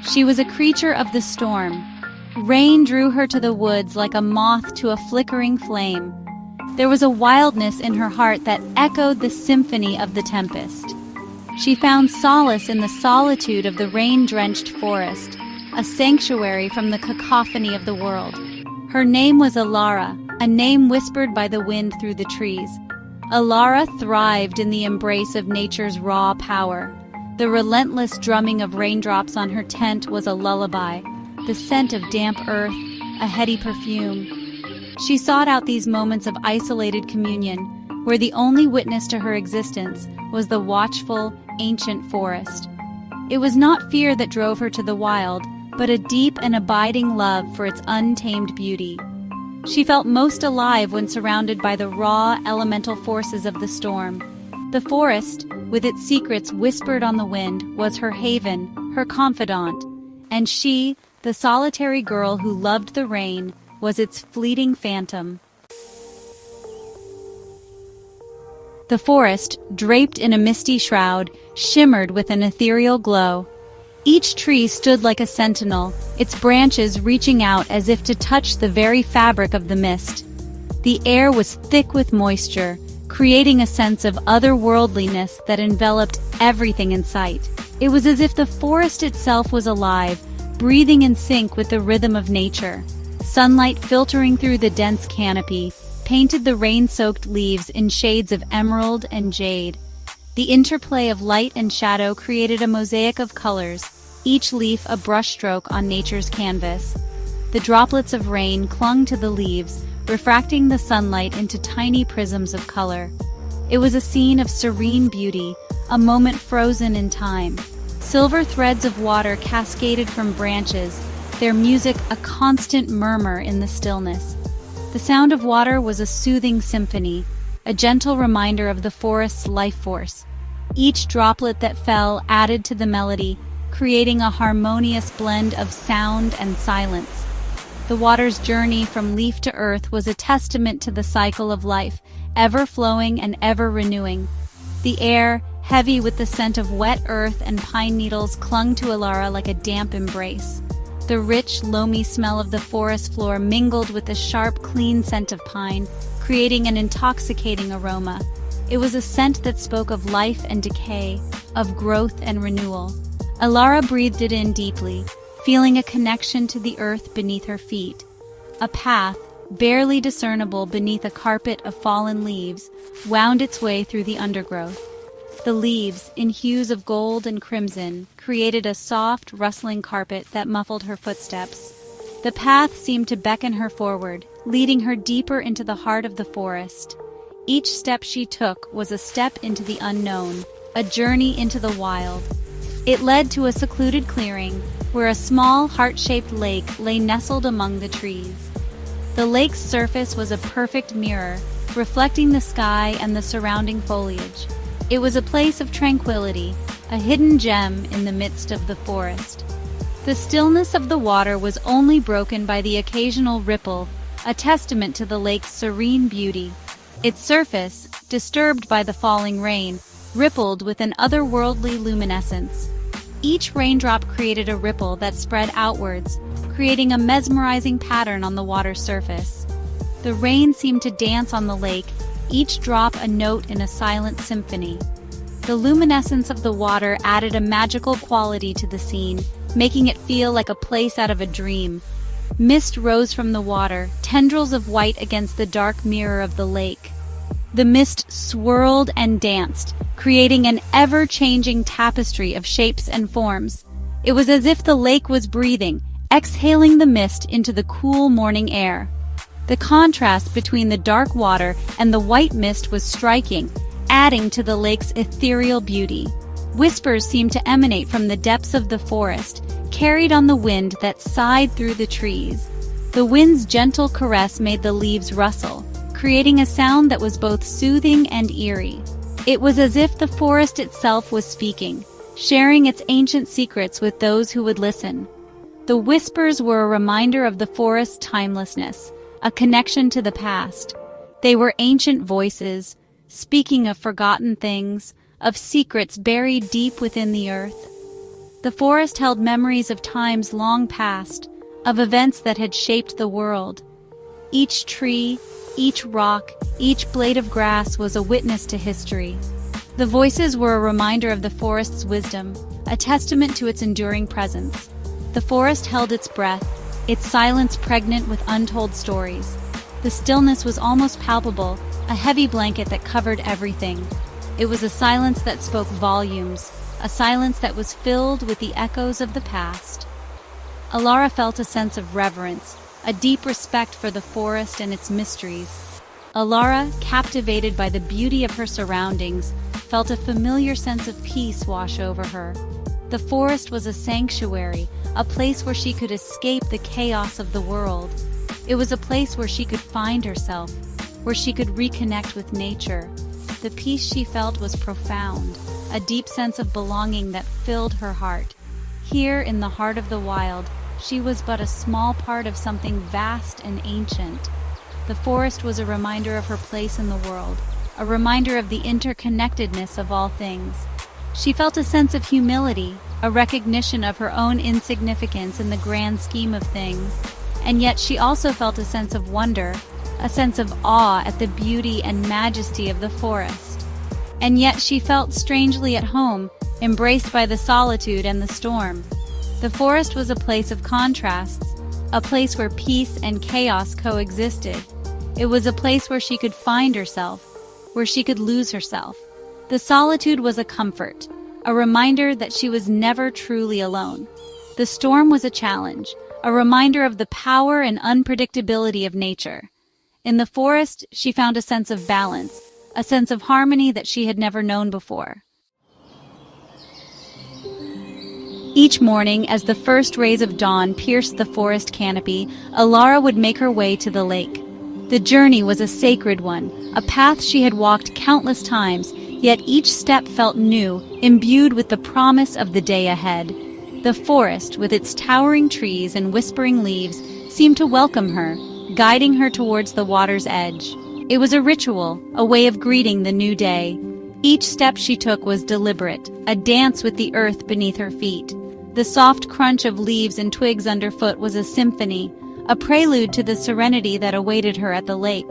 She was a creature of the storm. Rain drew her to the woods like a moth to a flickering flame. There was a wildness in her heart that echoed the symphony of the tempest. She found solace in the solitude of the rain-drenched forest, a sanctuary from the cacophony of the world. Her name was Alara, a name whispered by the wind through the trees. Alara thrived in the embrace of nature's raw power. The relentless drumming of raindrops on her tent was a lullaby, the scent of damp earth, a heady perfume. She sought out these moments of isolated communion, where the only witness to her existence was the watchful, ancient forest. It was not fear that drove her to the wild, but a deep and abiding love for its untamed beauty. She felt most alive when surrounded by the raw, elemental forces of the storm. The forest, with its secrets whispered on the wind, was her haven, her confidant, and she, the solitary girl who loved the rain, was its fleeting phantom. The forest, draped in a misty shroud, shimmered with an ethereal glow. Each tree stood like a sentinel, its branches reaching out as if to touch the very fabric of the mist. The air was thick with moisture, creating a sense of otherworldliness that enveloped everything in sight. It was as if the forest itself was alive, breathing in sync with the rhythm of nature. Sunlight filtering through the dense canopy painted the rain-soaked leaves in shades of emerald and jade. The interplay of light and shadow created a mosaic of colors, each leaf a brushstroke on nature's canvas. The droplets of rain clung to the leaves, refracting the sunlight into tiny prisms of color. It was a scene of serene beauty, a moment frozen in time. Silver threads of water cascaded from branches, their music a constant murmur in the stillness. The sound of water was a soothing symphony, a gentle reminder of the forest's life force. Each droplet that fell added to the melody, creating a harmonious blend of sound and silence. The water's journey from leaf to earth was a testament to the cycle of life, ever flowing and ever renewing. The air, heavy with the scent of wet earth and pine needles, clung to Alara like a damp embrace. The rich, loamy smell of the forest floor mingled with the sharp, clean scent of pine, creating an intoxicating aroma. It was a scent that spoke of life and decay, of growth and renewal. Alara breathed it in deeply, feeling a connection to the earth beneath her feet. A path, barely discernible beneath a carpet of fallen leaves, wound its way through the undergrowth. The leaves, in hues of gold and crimson, created a soft, rustling carpet that muffled her footsteps. The path seemed to beckon her forward, leading her deeper into the heart of the forest. Each step she took was a step into the unknown, a journey into the wild. It led to a secluded clearing, where a small, heart-shaped lake lay nestled among the trees. The lake's surface was a perfect mirror, reflecting the sky and the surrounding foliage. It was a place of tranquility, a hidden gem in the midst of the forest. The stillness of the water was only broken by the occasional ripple, a testament to the lake's serene beauty. Its surface, disturbed by the falling rain, rippled with an otherworldly luminescence. Each raindrop created a ripple that spread outwards, creating a mesmerizing pattern on the water's surface. The rain seemed to dance on the lake, each drop a note in a silent symphony. The luminescence of the water added a magical quality to the scene, making it feel like a place out of a dream. Mist rose from the water, tendrils of white against the dark mirror of the lake. The mist swirled and danced, creating an ever-changing tapestry of shapes and forms. It was as if the lake was breathing, exhaling the mist into the cool morning air. The contrast between the dark water and the white mist was striking, adding to the lake's ethereal beauty. Whispers seemed to emanate from the depths of the forest, carried on the wind that sighed through the trees. The wind's gentle caress made the leaves rustle, creating a sound that was both soothing and eerie. It was as if the forest itself was speaking, sharing its ancient secrets with those who would listen. The whispers were a reminder of the forest's timelessness, a connection to the past. They were ancient voices, speaking of forgotten things, of secrets buried deep within the earth. The forest held memories of times long past, of events that had shaped the world. Each tree, each rock, each blade of grass was a witness to history. The voices were a reminder of the forest's wisdom, a testament to its enduring presence. The forest held its breath, its silence pregnant with untold stories. The stillness was almost palpable, a heavy blanket that covered everything. It was a silence that spoke volumes, a silence that was filled with the echoes of the past. Alara felt a sense of reverence, a deep respect for the forest and its mysteries. Alara, captivated by the beauty of her surroundings, felt a familiar sense of peace wash over her. The forest was a sanctuary, a place where she could escape the chaos of the world. It was a place where she could find herself, where she could reconnect with nature. The peace she felt was profound, a deep sense of belonging that filled her heart. Here, in the heart of the wild, she was but a small part of something vast and ancient. The forest was a reminder of her place in the world, a reminder of the interconnectedness of all things. She felt a sense of humility, a recognition of her own insignificance in the grand scheme of things. And yet she also felt a sense of wonder, a sense of awe at the beauty and majesty of the forest. And yet she felt strangely at home, embraced by the solitude and the storm. The forest was a place of contrasts, a place where peace and chaos coexisted. It was a place where she could find herself, where she could lose herself. The solitude was a comfort, a reminder that she was never truly alone. The storm was a challenge, a reminder of the power and unpredictability of nature. In the forest, she found a sense of balance, a sense of harmony that she had never known before. Each morning, as the first rays of dawn pierced the forest canopy, Alara would make her way to the lake. The journey was a sacred one, a path she had walked countless times, yet each step felt new, imbued with the promise of the day ahead. The forest, with its towering trees and whispering leaves, seemed to welcome her, guiding her towards the water's edge. It was a ritual, a way of greeting the new day. Each step she took was deliberate, a dance with the earth beneath her feet. The soft crunch of leaves and twigs underfoot was a symphony, a prelude to the serenity that awaited her at the lake.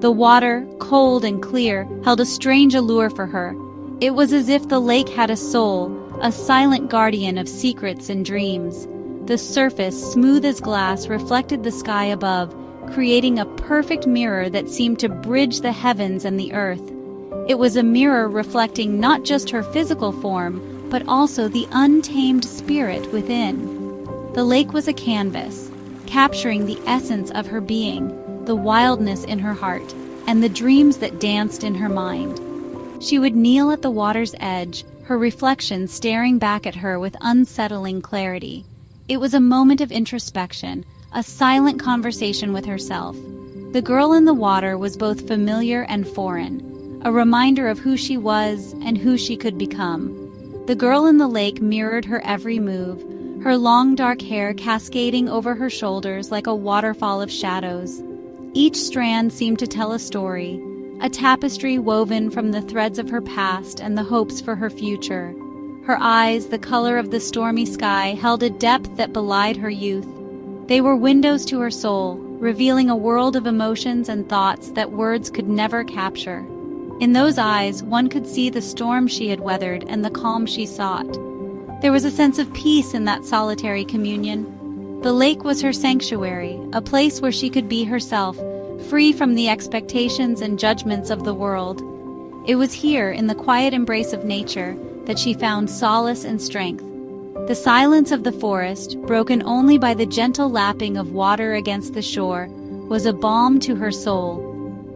The water, cold and clear, held a strange allure for her. It was as if the lake had a soul, a silent guardian of secrets and dreams. The surface, smooth as glass, reflected the sky above, creating a perfect mirror that seemed to bridge the heavens and the earth. It was a mirror reflecting not just her physical form, but also the untamed spirit within. The lake was a canvas, capturing the essence of her being, the wildness in her heart, and the dreams that danced in her mind. She would kneel at the water's edge, her reflection staring back at her with unsettling clarity. It was a moment of introspection, a silent conversation with herself. The girl in the water was both familiar and foreign, a reminder of who she was and who she could become. The girl in the lake mirrored her every move, her long dark hair cascading over her shoulders like a waterfall of shadows. Each strand seemed to tell a story, a tapestry woven from the threads of her past and the hopes for her future. Her eyes, the color of the stormy sky, held a depth that belied her youth. They were windows to her soul, revealing a world of emotions and thoughts that words could never capture. In those eyes, one could see the storm she had weathered and the calm she sought. There was a sense of peace in that solitary communion. The lake was her sanctuary, a place where she could be herself, free from the expectations and judgments of the world. It was here, in the quiet embrace of nature, that she found solace and strength. The silence of the forest, broken only by the gentle lapping of water against the shore, was a balm to her soul.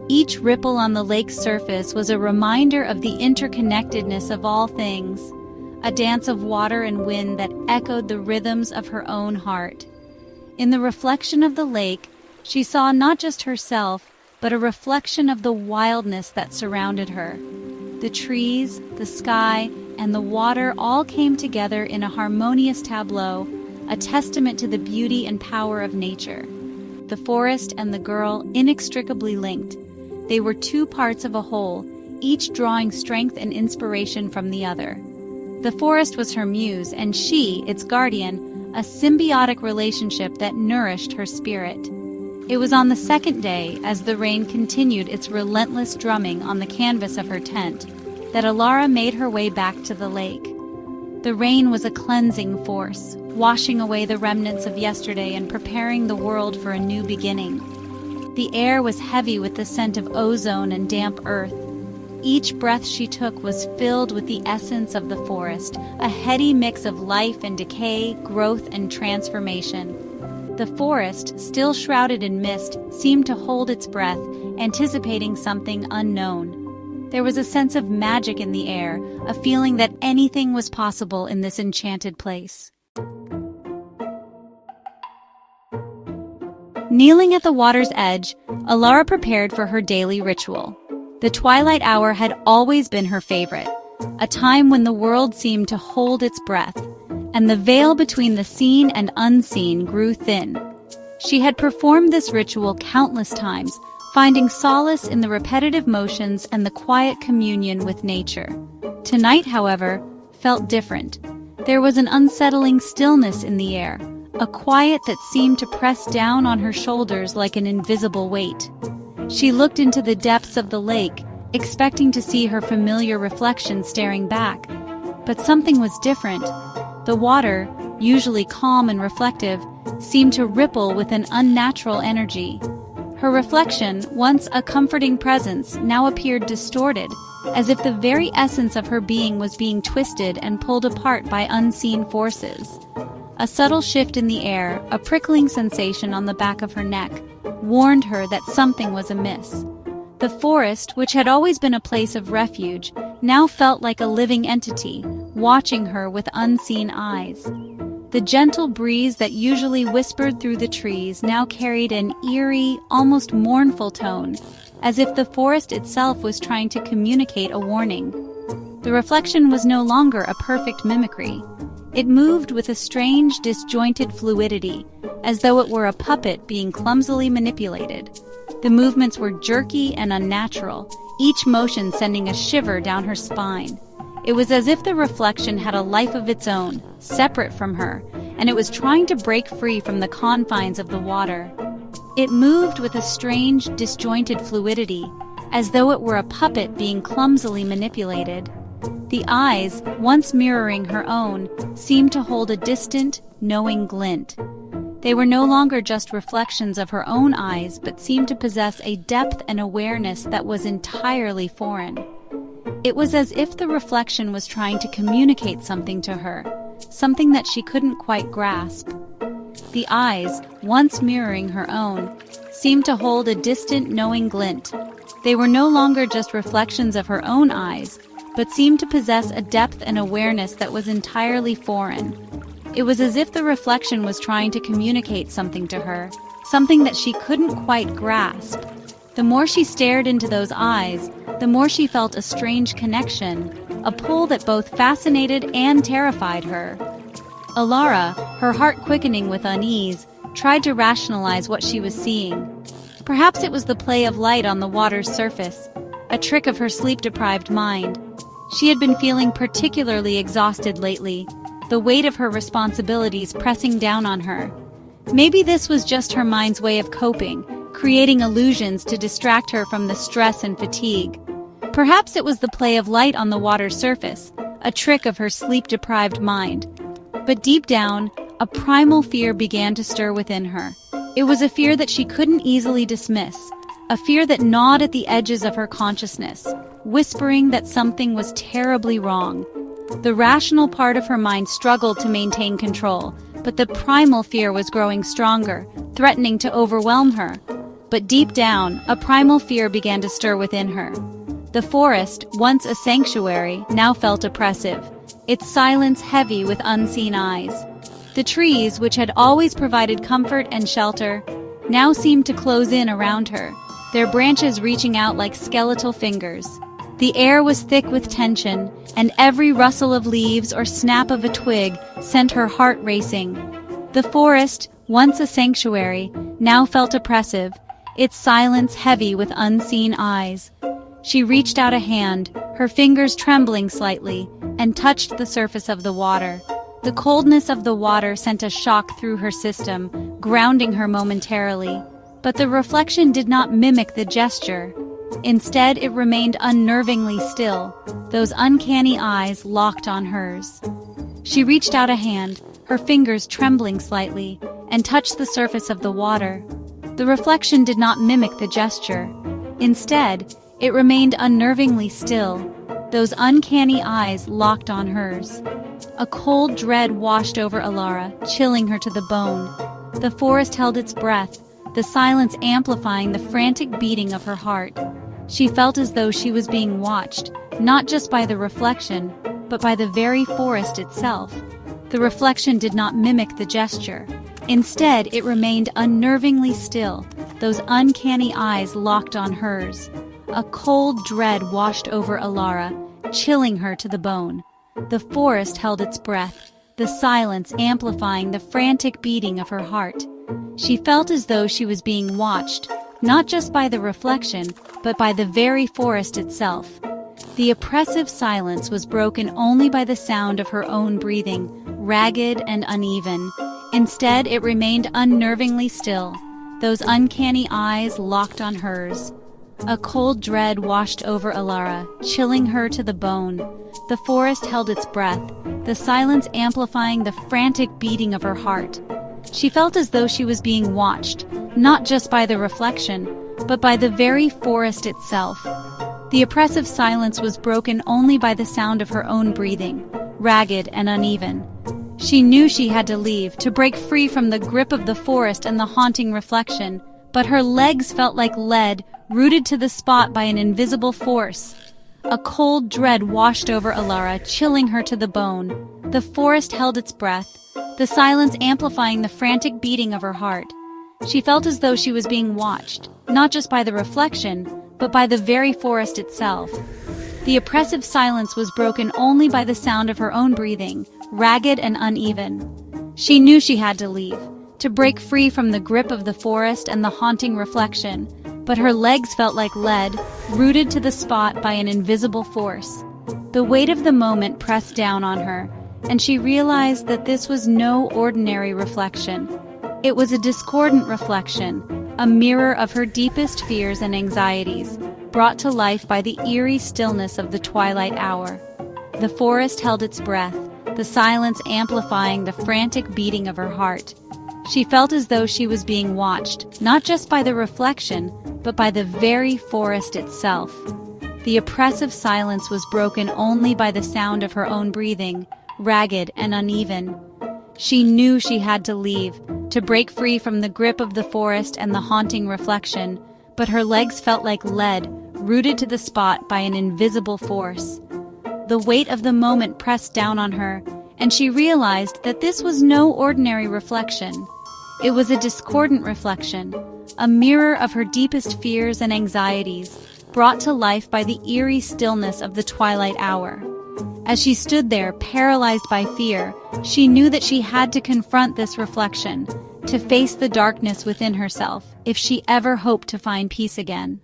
Each ripple on the lake's surface was a reminder of the interconnectedness of all things, a dance of water and wind that echoed the rhythms of her own heart. In the reflection of the lake, she saw not just herself, but a reflection of the wildness that surrounded her. The trees, the sky, and the water all came together in a harmonious tableau, a testament to the beauty and power of nature. The forest and the girl inextricably linked. They were two parts of a whole, each drawing strength and inspiration from the other. The forest was her muse, and she, its guardian, a symbiotic relationship that nourished her spirit. It was on the second day, as the rain continued its relentless drumming on the canvas of her tent, that Alara made her way back to the lake. The rain was a cleansing force, washing away the remnants of yesterday and preparing the world for a new beginning. The air was heavy with the scent of ozone and damp earth. Each breath she took was filled with the essence of the forest, a heady mix of life and decay, growth and transformation. The forest, still shrouded in mist, seemed to hold its breath, anticipating something unknown. There was a sense of magic in the air, a feeling that anything was possible in this enchanted place. Kneeling at the water's edge, Alara prepared for her daily ritual. The twilight hour had always been her favorite, a time when the world seemed to hold its breath, and the veil between the seen and unseen grew thin. She had performed this ritual countless times, finding solace in the repetitive motions and the quiet communion with nature. Tonight, however, felt different. There was an unsettling stillness in the air, a quiet that seemed to press down on her shoulders like an invisible weight. She looked into the depths of the lake, expecting to see her familiar reflection staring back. But something was different. The water, usually calm and reflective, seemed to ripple with an unnatural energy. Her reflection, once a comforting presence, now appeared distorted, as if the very essence of her being was being twisted and pulled apart by unseen forces. A subtle shift in the air, a prickling sensation on the back of her neck, warned her that something was amiss. The forest, which had always been a place of refuge, now felt like a living entity, watching her with unseen eyes. The gentle breeze that usually whispered through the trees now carried an eerie, almost mournful tone, as if the forest itself was trying to communicate a warning. The reflection was no longer a perfect mimicry. It moved with a strange, disjointed fluidity, as though it were a puppet being clumsily manipulated. The movements were jerky and unnatural, each motion sending a shiver down her spine. It was as if the reflection had a life of its own, separate from her, and it was trying to break free from the confines of the water. It moved with a strange, disjointed fluidity, as though it were a puppet being clumsily manipulated. The eyes, once mirroring her own, seemed to hold a distant, knowing glint. They were no longer just reflections of her own eyes, but seemed to possess a depth and awareness that was entirely foreign. It was as if the reflection was trying to communicate something to her, something that she couldn't quite grasp. The eyes, once mirroring her own, seemed to hold a distant, knowing glint. They were no longer just reflections of her own eyes, but seemed to possess a depth and awareness that was entirely foreign. It was as if the reflection was trying to communicate something to her, something that she couldn't quite grasp. The more she stared into those eyes, the more she felt a strange connection, a pull that both fascinated and terrified her. Alara, her heart quickening with unease, tried to rationalize what she was seeing. Perhaps it was the play of light on the water's surface, a trick of her sleep-deprived mind. She had been feeling particularly exhausted lately, the weight of her responsibilities pressing down on her. Maybe this was just her mind's way of coping, creating illusions to distract her from the stress and fatigue. Perhaps it was the play of light on the water's surface, a trick of her sleep-deprived mind. But deep down, a primal fear began to stir within her. It was a fear that she couldn't easily dismiss, a fear that gnawed at the edges of her consciousness, whispering that something was terribly wrong. The rational part of her mind struggled to maintain control, but the primal fear was growing stronger, threatening to overwhelm her. But deep down, a primal fear began to stir within her. The forest, once a sanctuary, now felt oppressive, its silence heavy with unseen eyes. The trees, which had always provided comfort and shelter, now seemed to close in around her, their branches reaching out like skeletal fingers. The air was thick with tension, and every rustle of leaves or snap of a twig sent her heart racing. The forest, once a sanctuary, now felt oppressive, its silence heavy with unseen eyes. She reached out a hand, her fingers trembling slightly, and touched the surface of the water. The coldness of the water sent a shock through her system, grounding her momentarily. But the reflection did not mimic the gesture. Instead, it remained unnervingly still, those uncanny eyes locked on hers. She reached out a hand, her fingers trembling slightly, and touched the surface of the water. The reflection did not mimic the gesture. Instead, it remained unnervingly still, those uncanny eyes locked on hers. A cold dread washed over Alara, chilling her to the bone. The forest held its breath, the silence amplifying the frantic beating of her heart. She felt as though she was being watched, not just by the reflection, but by the very forest itself. The reflection did not mimic the gesture. Instead, it remained unnervingly still, those uncanny eyes locked on hers. A cold dread washed over Alara, chilling her to the bone. The forest held its breath, the silence amplifying the frantic beating of her heart. She felt as though she was being watched, not just by the reflection, but by the very forest itself. The oppressive silence was broken only by the sound of her own breathing, ragged and uneven. Instead, it remained unnervingly still, those uncanny eyes locked on hers. A cold dread washed over Alara, chilling her to the bone. The forest held its breath, the silence amplifying the frantic beating of her heart. She felt as though she was being watched, not just by the reflection, but by the very forest itself. The oppressive silence was broken only by the sound of her own breathing, ragged and uneven. She knew she had to leave, to break free from the grip of the forest and the haunting reflection, but her legs felt like lead, rooted to the spot by an invisible force. A cold dread washed over Alara, chilling her to the bone. The forest held its breath, the silence amplifying the frantic beating of her heart. She felt as though she was being watched, not just by the reflection, but by the very forest itself. The oppressive silence was broken only by the sound of her own breathing, ragged and uneven. She knew she had to leave, to break free from the grip of the forest and the haunting reflection, but her legs felt like lead, rooted to the spot by an invisible force. The weight of the moment pressed down on her, and she realized that this was no ordinary reflection. It was a discordant reflection, a mirror of her deepest fears and anxieties, brought to life by the eerie stillness of the twilight hour. The forest held its breath, the silence amplifying the frantic beating of her heart. She felt as though she was being watched, not just by the reflection, but by the very forest itself. The oppressive silence was broken only by the sound of her own breathing, ragged and uneven. She knew she had to leave, to break free from the grip of the forest and the haunting reflection, but her legs felt like lead, rooted to the spot by an invisible force. The weight of the moment pressed down on her, and she realized that this was no ordinary reflection. It was a discordant reflection, a mirror of her deepest fears and anxieties, brought to life by the eerie stillness of the twilight hour. As she stood there, paralyzed by fear, she knew that she had to confront this reflection, to face the darkness within herself, if she ever hoped to find peace again.